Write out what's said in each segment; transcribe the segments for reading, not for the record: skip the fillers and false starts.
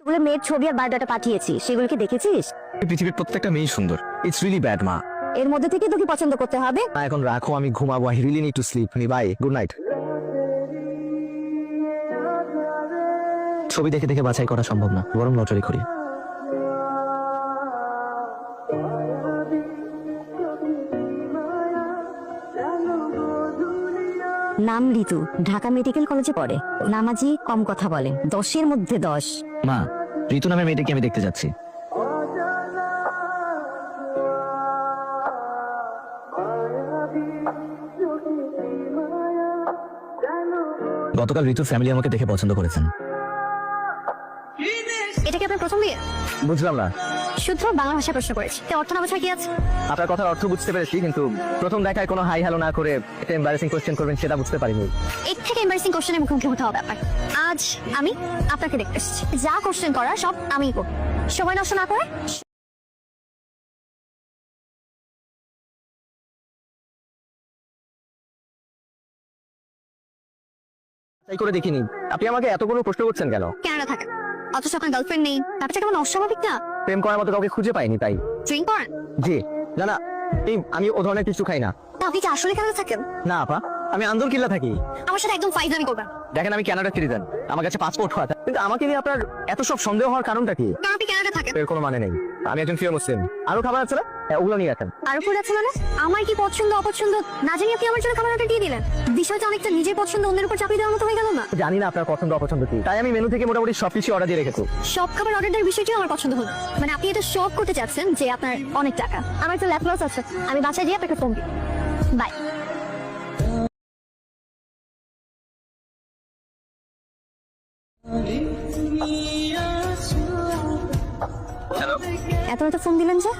তুই মেয়ের ছবি আর বায়োডাটা পাঠিয়েছি, সেগুলো কি দেখেছিস? পৃথিবীর প্রত্যেকটা মেয়ে সুন্দর। ইটস রিয়েলি ব্যাড মা। এর মধ্যে থেকে তোকে পছন্দ করতে হবে। এখন রাখো, আমি ঘুমাবো। I really need to sleep. Bye, good night. ছবি দেখে দেখে বাছাই করা সম্ভব না, বরং লটারি করি। নাম ঋতু, ঢাকা মেডিকেল কলেজে পড়ে। নামাজি, কম কথা বলে, 10-এর মধ্যে 10। মা, ঋতু নামের মেয়েটাকে আমি দেখতে যাচ্ছি। গতকাল ঋতুর ফ্যামিলি আমাকে দেখে পছন্দ করেছেন। এটা কি আপনার প্রথম বিয়ে? বুঝলাম না। শুদ্ধ বাংলা ভাষা প্রশ্ন করেছি, তো অর্থ না বোঝা কি আছে? আপনার কথার অর্থ বুঝতে পেরেছি, কিন্তু প্রথম দেখায় কোনো হাই হ্যালো না করে একটা এম্বারেসিং কোশ্চেন করবেন সেটা বুঝতে পারিনি। এর থেকে এম্বারেসিং কোশ্চেনের মুখোমুখি হতে হবে আপনার। আজ আমি আপনাকে দেখতে এসেছি, যা কোশ্চেন করার সব আমিই করব। সময় নষ্ট না করে তাই করে দেখিনি। আপনি আমাকে এতগুলো প্রশ্ন করছেন কেন? কেন থাকে, অথচ আপনার গার্লফ্রেন্ড নেই, ব্যাপারটা কেমন অস্বাভাবিক না? প্রেম করার মতো কাউকে খুঁজে পাইনি তাই। ড্রিঙ্ক করেন? জি না না, আমি ও ধরনের কিছু খাই না। তা আপনি কি আসলে কেন থাকেন? না আপা, আমি আন্দর কিল্লা থাকি। আমার সাথে একদম ফাইজলামি করবেন। দেখেন, আমি কানাডা সিটিজেন, আমার কাছে পাসপোর্ট হয়, কিন্তু আমাকে নিয়ে আপনার এত সব সন্দেহ হওয়ার কারণটা কি? কারণ আপনি কানাডা থাকেন। এর কোনো মানে নেই। আমি একজন প্রিয় মুসলিম। আরো খাবার আছে না? ওগুলো নিয়ে আসেন। আর উপরে আছে মানে আমার কি পছন্দ অপছন্দ না জানি আপনি আমার জন্য খাবার অর্ডার দিয়ে দিলেন। বিষয়টা অনেকটা নিজের পছন্দ অন্যের উপর চাপিয়ে দেওয়ার মতো হয়ে গেল না? জানি না আপনার পছন্দ অপছন্দ কি, তাই আমি মেনু থেকে মোটামুটি সবকিছু অর্ডার দিয়ে রেখেছি। সব খাবার অর্ডার দেওয়ার বিষয়টিও আমার পছন্দ হলো। মানে আপনি এটা শখ করতে চাচ্ছেন যে আপনার অনেক টাকা। আমার একটা ল্যাপ লস আছে, আমি বাসায় গিয়ে আপনাকে ফোন দিই। বাই। হ্যালো, এত রাতে ফোন দিলেন যে?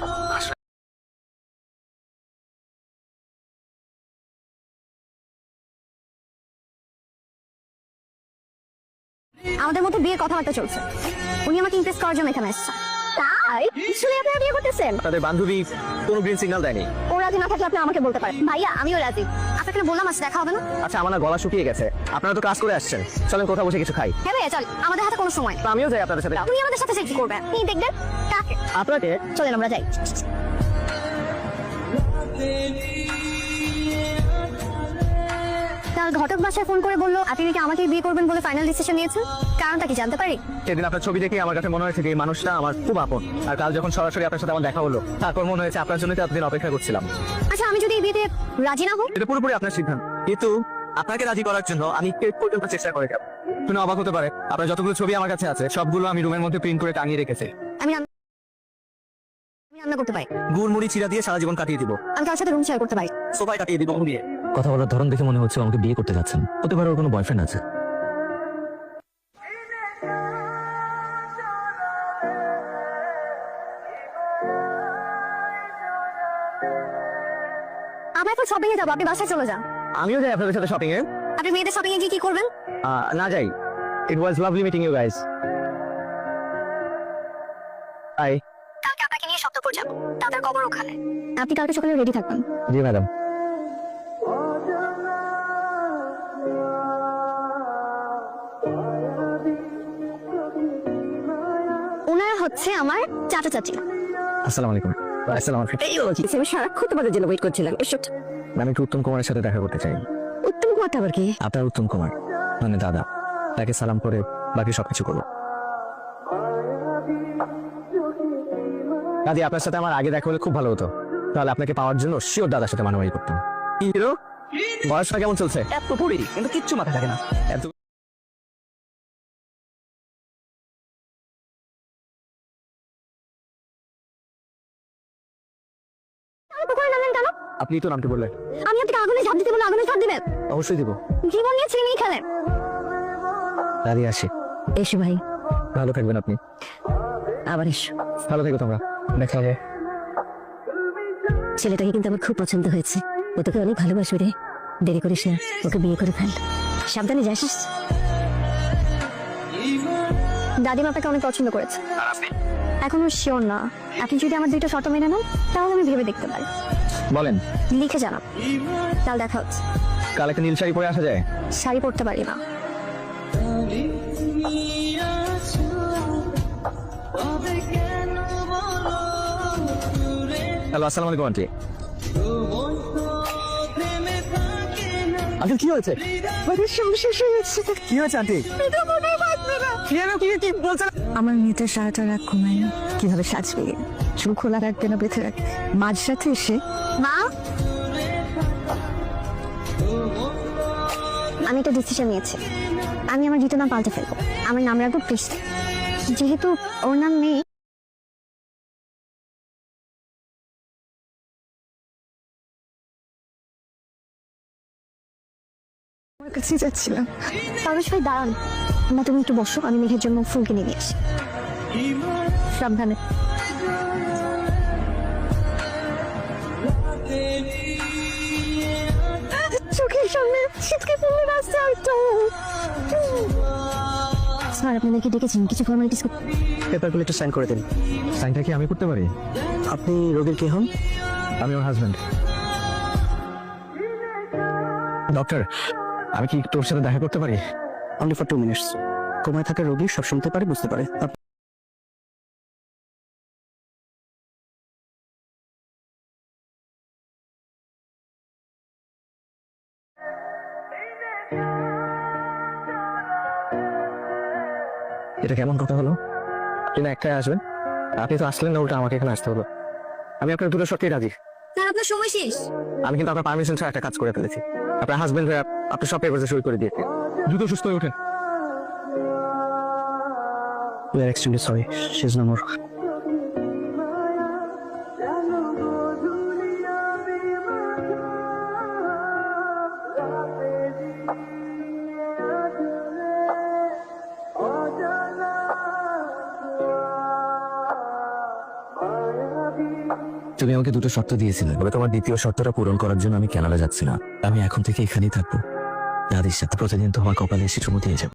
আমাদের মধ্যে বিয়ের কথাবার্তা চলছে। উনি আমাকে ইমপ্রেস করার জন্য এখানে এসেছেন। তাই আসলে আপনারা বিয়ে করতেছেন? আপনাদের বান্ধবী কোনো গ্রিন সিগন্যাল দেয়নি? ও রাজি না থাকলে আপনি আমাকে বলতে পারেন। ভাইয়া আমিও রাজি। আপনাকে না বললাম আজ দেখা হবে না? আচ্ছা, আমার না গলা শুকিয়ে গেছে, আপনারা তো কাজ করে আসছেন, চলেন কোথাও বসে কিছু খাই। হ্যাঁ ভাইয়া চল, আমাদের হাতে কোনো সময় নেই। তো আমিও যাই আপনাদের সাথে। আপনি আমাদের সাথে কি করবেন? আপনি দেখবেন কাকে? আপনাকে? চলেন আমরা যাই। তার ঘটক বাসায় ফোন করে বললো আপনি নাকি আমাকে বিয়ে করবেন বলে ফাইনাল ডিসিশন নিয়েছেন। কারণটা কি জানতে পারি? সেদিন আপনার ছবি দেখে আমার কাছে মনে হয়েছে যে এই মানুষটা আমার খুব আপন, আর কাল যখন সরাসরি আপনার সাথে আমার দেখা হলো, তারপর মনে হয়েছে আপনার জন্য এতদিন অপেক্ষা করছিলাম। আচ্ছা, আমি যদি এই বিয়েতে রাজি না হই? এটা পুরোপুরি আপনার সিদ্ধান্ত, কিন্তু আপনাকে রাজি করার জন্য আমি শেষ পর্যন্ত চেষ্টা করে যাব। শুনে অবাক হতে পারে, আপনার যতগুলো ছবি আমার কাছে আছে সবগুলো আমি রুমের মধ্যে প্রিন্ট করে টাঙিয়ে রেখেছি। আমি রান্না করতে পারি। গুড় মুড়ি চিরা দিয়ে সারা জীবন কাটিয়ে দিব। আমি তার সাথে রুম শেয়ার করতে পারি। সোফায় কাটিয়ে দিব দিয়ে। কথা বলার ধরন দেখে মনে হচ্ছে আমাকে বিয়ে করতে যাচ্ছেন। হতে পারে ওর কোনো বয়ফ্রেন্ড আছে। আমরা এখন শপিং এ যাবো, আপনি বাসায় চলে যান। আমিও যাই আপনাদের সাথে শপিং এ। আপনি মেয়েদের শপিং এ গিয়ে কি করবেন? না যাই। It was lovely meeting you guys. Bye. কালকে আপনাকে নিয়ে সপ্তপুর যাবো, দাদার কবর ওখানে। আপনি কালকে সকালে রেডি থাকবেন। জি ম্যাডাম। ওনারা হচ্ছে আমার চাচা চাচি। আসসালামু আলাইকুম। আসসালামু আলাইকুম। এই বলছি আমি সারাক্ষণ তোমাদের জন্য ওয়েট করছিলাম। এসব আমি একটু উত্তম কুমারের সাথে দেখা করতে চাই। উত্তম কুমারটা আবার কি? আপনার উত্তম কুমার মানে দাদা, তাকে সালাম করে বাকি সবকিছু করবো। দাদি, আপনার সাথে আমার আগে দেখা হলে খুব ভালো হতো, তাহলে আপনাকে পাওয়ার জন্য শিওর দাদার সাথে মানামারি করতাম। হিরো, বয়সটা কেমন চলছে? এত পড়ি কিন্তু কিচ্ছু মাথায় থাকে না। এত আপনি তো নামটি বললেন। আমি আপনাকে আগুনে ঝাঁপ দিতে বলে আগুনে ঝাঁপ দিবেন? অবশ্যই দিব। জীবন নিয়ে ছেলে নিয়ে খেলেন। দাদি আসি। এসো ভাই। ভালো থাকবেন আপনি। আবার এসো। ভালো থেকো তোমরা, দেখা হবে। ছেলেটাকে কিন্তু আমার খুব পছন্দ হয়েছে। ও তোকে অনেক ভালোবাসে রে। দেরি করিস না, ওকে বিয়ে করে ফেল। সাবধানে যাস। দাদিমা আপনাকে অনেক পছন্দ করেছে। এখনো শিওর না। আপনি যদি আমার দুইটা শর্ত মেনে নেন তাহলে আমি ভেবে দেখতে পারি। বলেন। লিখে জানাব। কাল দেখা হচ্ছে। কাল একটা নীল শাড়ি পরে আসা যায়? শাড়ি পরতে পারি না। হ্যালো, আসসালামু আলাইকুম আন্টি। আঙ্কেল কি হয়েছে? কি হয়েছে আন্টি? কি বলছেন? আমার মেয়েদের সারাটা রাত ঘুমায় না, কিভাবে সাজবে, চুল খোলা রাখবে না বেঁধে রাখবে, মাঝ সাথে এসে মা, আমি একটা ডিসিশন নিয়েছি। আমি আমার দ্বিতীয় নাম পাল্টে ফেলবো। আমার নাম রাখবো কৃষ্ণ। যেহেতু ওর নাম নেই, আমার কাছে যাচ্ছিলাম। তাহলে সবাই দাঁড়ান। না, তুমি একটু বসো, আমি মেঘের জন্য ফুল কিনে নিয়ে আসি। সাবধানে। চোখের সামনে শীতকে ফুলের রাস্তা একটু। স্যার, আপনাদেরকে ডেকেছেন কিছু ফর্মালিটিস করতে। পেপারগুলো একটু সাইন করে দিন। সাইনটা কি আমি করতে পারি? আপনি রোগীর কে হন? আমি ওর হাজবেন্ড। ডক্টর, আমি কি তোর সাথে দেখা করতে পারি? Only for 2 minutes. কোমায় থাকা রোগী সব শুনতে পারে, বুঝতে পারে। এটা কেমন কথা হলো? আপনি না একটাই আসবেন, আপনি তো আসলেন না, উল্টা আমাকে এখানে আসতে হলো। আমি আপনার দুটো শর্তেই রাজি। স্যার, আপনার সময় শেষ। আমি কিন্তু আপনার পারমিশন ছাড়া একটা কাজ করে ফেলেছি। আপনার হাজবেন্ড হয়ে আপনি সব পেপারসে সই করে দিয়েছে। দ্রুত সুস্থ হয়ে ওঠেন। We are extremely sorry. She's no more. তুমি আমাকে দুটো শর্ত দিয়েছিলে, তবে তোমার দ্বিতীয় শর্তটা পূরণ করার জন্য আমি কানাডা যাচ্ছি না। আমি এখন থেকে এখানেই থাকবো। দাদির সাথে প্রতিদিন তোমার কপালে এসে চুমু দিয়ে যাবো।